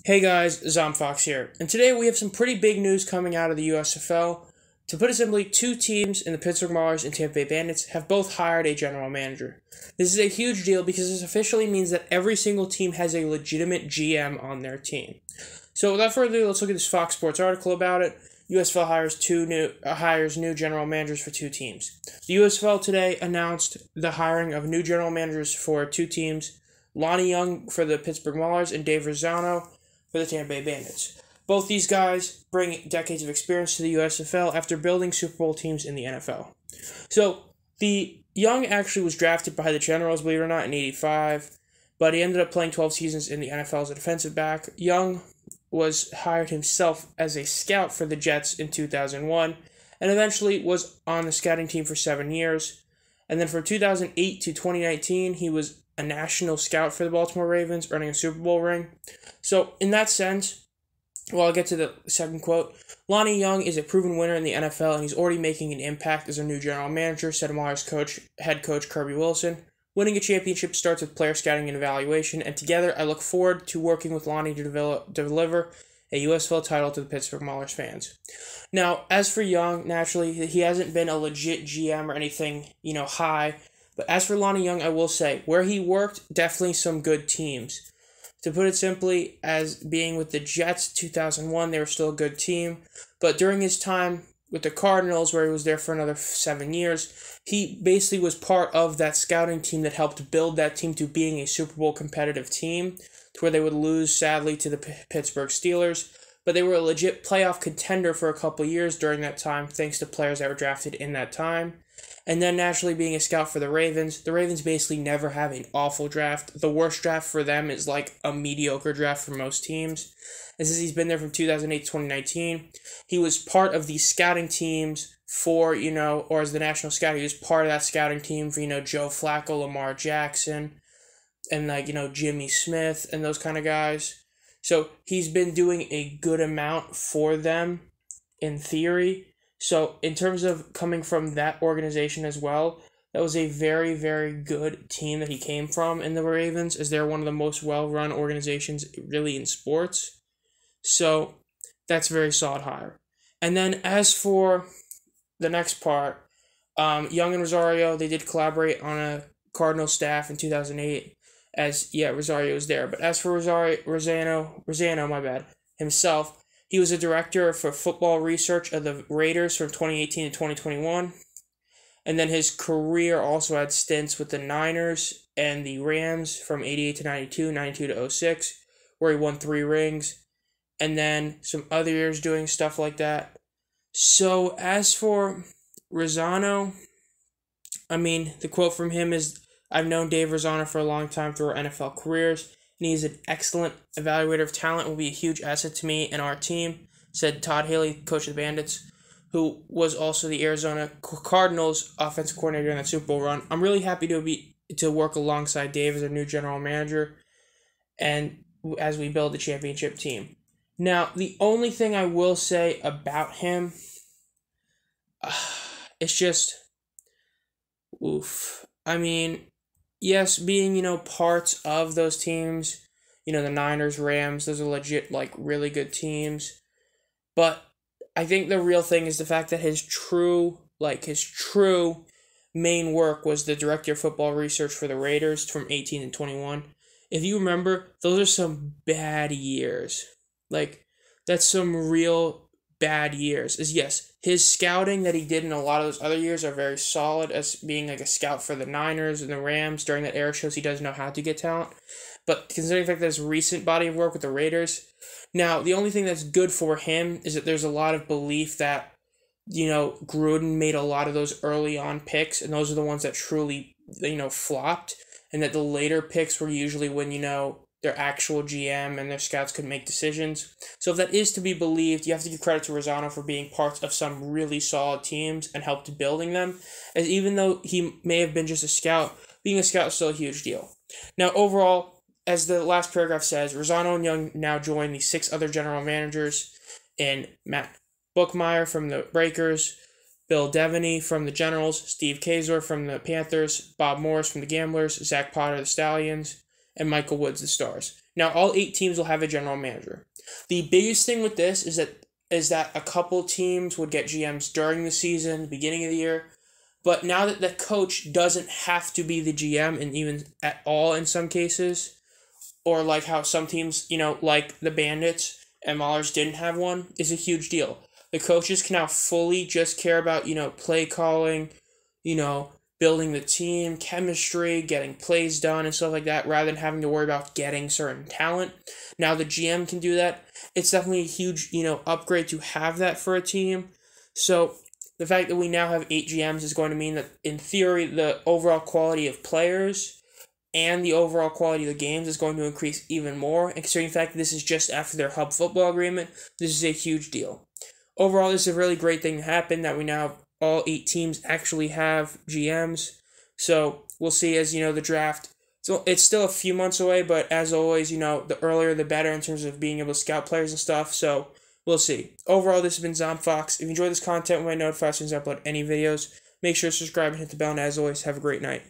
Hey guys, Zomfox here, and today we have some pretty big news coming out of the USFL. To put it simply, two teams in the Pittsburgh Maulers and Tampa Bay Bandits have both hired a general manager. This is a huge deal because this officially means that every single team has a legitimate GM on their team. So without further ado, let's look at this Fox Sports article about it. USFL hires new general managers for two teams. The USFL today announced the hiring of new general managers for two teams, Lonnie Young for the Pittsburgh Maulers and Dave Rosano for the Tampa Bay Bandits. Both these guys bring decades of experience to the USFL after building Super Bowl teams in the NFL. So, the Young actually was drafted by the Generals, believe it or not, in '85, but he ended up playing 12 seasons in the NFL as a defensive back. Young was hired himself as a scout for the Jets in 2001, and eventually was on the scouting team for 7 years. And then from 2008 to 2019, he was a national scout for the Baltimore Ravens, earning a Super Bowl ring. So, in that sense, well, I'll get to the second quote. Lonnie Young is a proven winner in the NFL, and he's already making an impact as a new general manager, said Maulers head coach Kirby Wilson. Winning a championship starts with player scouting and evaluation, and together I look forward to working with Lonnie to deliver a USFL title to the Pittsburgh Maulers fans. Now, as for Young, naturally, he hasn't been a legit GM or anything, high. But as for Lonnie Young, I will say, where he worked, definitely some good teams. To put it simply, as being with the Jets 2001, they were still a good team. But during his time with the Cardinals, where he was there for another 7 years, he basically was part of that scouting team that helped build that team to being a Super Bowl competitive team, to where they would lose, sadly, to the Pittsburgh Steelers. But they were a legit playoff contender for a couple years during that time, thanks to players that were drafted in that time. And then naturally being a scout for the Ravens basically never have an awful draft. The worst draft for them is like a mediocre draft for most teams. And since he's been there from 2008 to 2019, he was part of the scouting teams for, or as the national scout, he was part of that scouting team for, Joe Flacco, Lamar Jackson, and Jimmy Smith and those kind of guys. So he's been doing a good amount for them in theory. So in terms of coming from that organization as well, that was a very, very good team that he came from in the Ravens, as they're one of the most well-run organizations really in sports. So that's a very solid hire. And then as for the next part, Young and Rosario, they did collaborate on a Cardinal staff in 2008. Rosario was there. But as for Rosano, himself, he was a director for football research of the Raiders from 2018 to 2021. And then his career also had stints with the Niners and the Rams from 88 to 92, 92 to 06, where he won 3 rings. And then some other years doing stuff like that. So as for Rosano, the quote from him is, "I've known Dave Rosano for a long time through our NFL careers, and he's an excellent evaluator of talent, will be a huge asset to me and our team," said Todd Haley, coach of the Bandits, who was also the Arizona Cardinals offensive coordinator in that Super Bowl run. "I'm really happy to work alongside Dave as a new general manager, and as we build the championship team." Now, the only thing I will say about him, it's just, oof. Yes, being, parts of those teams, the Niners, Rams, those are legit, really good teams. But I think the real thing is the fact that his true main work was the director of football research for the Raiders from 18 and 21. If you remember, those are some bad years. That's some real bad years. Yes, his scouting that he did in a lot of those other years are very solid, as being a scout for the Niners and the Rams during that era shows he does know how to get talent. But considering the fact that his recent body of work with the Raiders, now the only thing that's good for him is that there's a lot of belief that, Gruden made a lot of those early on picks, and those are the ones that truly, flopped, and that the later picks were usually when, their actual GM and their scouts could make decisions. So if that is to be believed, you have to give credit to Rosano for being part of some really solid teams and helped building them. As even though he may have been just a scout, being a scout is still a huge deal. Now overall, as the last paragraph says, Rosano and Young now join the 6 other general managers in Matt Bookmeyer from the Breakers, Bill Devaney from the Generals, Steve Kazor from the Panthers, Bob Morris from the Gamblers, Zach Potter the Stallions, and Michael Woods the Stars. Now, all 8 teams will have a general manager. The biggest thing with this is that a couple teams would get GMs during the season, beginning of the year. But now that the coach doesn't have to be the GM, and even at all in some cases, or like how some teams, like the Bandits and Maulers didn't have one, is a huge deal. The coaches can now fully just care about, play calling, building the team, chemistry, getting plays done, and stuff like that, rather than having to worry about getting certain talent. Now the GM can do that. It's definitely a huge, upgrade to have that for a team. So the fact that we now have 8 GMs is going to mean that, in theory, the overall quality of players and the overall quality of the games is going to increase even more. And considering the fact that this is just after their hub football agreement, this is a huge deal. Overall, this is a really great thing to happen, that we now have all 8 teams actually have GMs. So we'll see as, the draft. So it's still a few months away, but as always, the earlier the better in terms of being able to scout players and stuff. So we'll see. Overall, this has been ZomFox. If you enjoyed this content, when I notify as soon as I upload any videos, make sure to subscribe and hit the bell. And as always, have a great night.